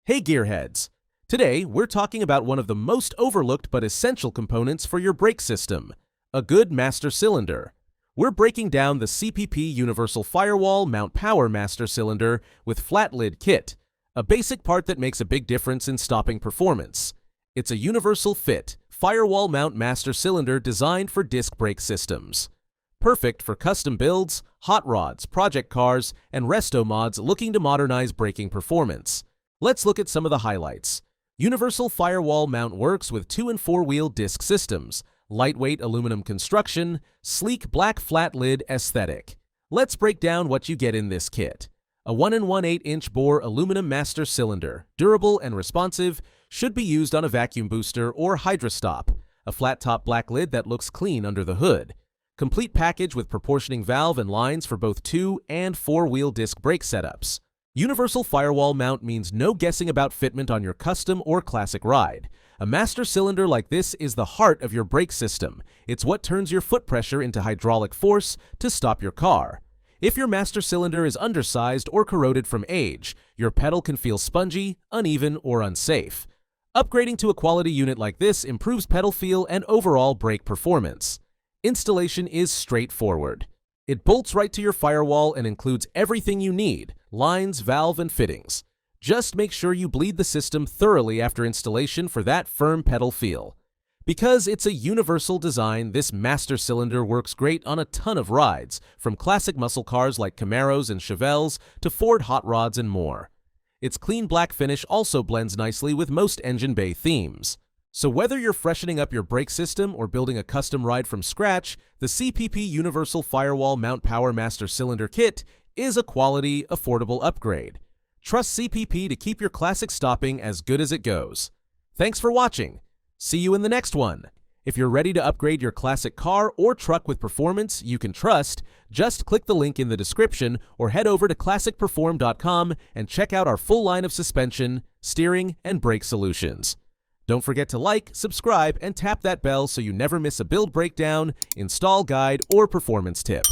Hey Gearheads! Today, we're talking about one of the most overlooked but essential components for your brake system, a good master cylinder. We're breaking down the CPP Universal Firewall Mount Power Master Cylinder with Flat Lid Kit, a basic part that makes a big difference in stopping performance. It's a universal fit, firewall mount master cylinder designed for disc brake systems. Perfect for custom builds, hot rods, project cars, and resto-mods looking to modernize braking performance. Let's look at some of the highlights. Universal Firewall Mount works with 2- and 4-wheel disc systems, lightweight aluminum construction, sleek black flat lid aesthetic. Let's break down what you get in this kit. A 1 1/8-inch bore aluminum master cylinder, durable and responsive, should be used on a vacuum booster or hydrostop. A flat-top black lid that looks clean under the hood. Complete package with proportioning valve and lines for both 2- and 4-wheel disc brake setups. Universal Firewall Mount means no guessing about fitment on your custom or classic ride. A master cylinder like this is the heart of your brake system. It's what turns your foot pressure into hydraulic force to stop your car. If your master cylinder is undersized or corroded from age, your pedal can feel spongy, uneven, or unsafe. Upgrading to a quality unit like this improves pedal feel and overall brake performance. Installation is straightforward. It bolts right to your firewall and includes everything you need: lines, valve, and fittings. Just make sure you bleed the system thoroughly after installation for that firm pedal feel. Because it's a universal design, this master cylinder works great on a ton of rides, from classic muscle cars like Camaros and Chevelles to Ford hot rods and more. Its clean black finish also blends nicely with most engine bay themes. So whether you're freshening up your brake system or building a custom ride from scratch, the CPP Universal Firewall Mount Power Master Cylinder Kit is a quality, affordable upgrade. Trust CPP to keep your classic stopping as good as it goes. Thanks for watching. See you in the next one. If you're ready to upgrade your classic car or truck with performance you can trust, just click the link in the description or head over to classicperform.com and check out our full line of suspension, steering, and brake solutions. Don't forget to like, subscribe, and tap that bell so you never miss a build breakdown, install guide, or performance tip.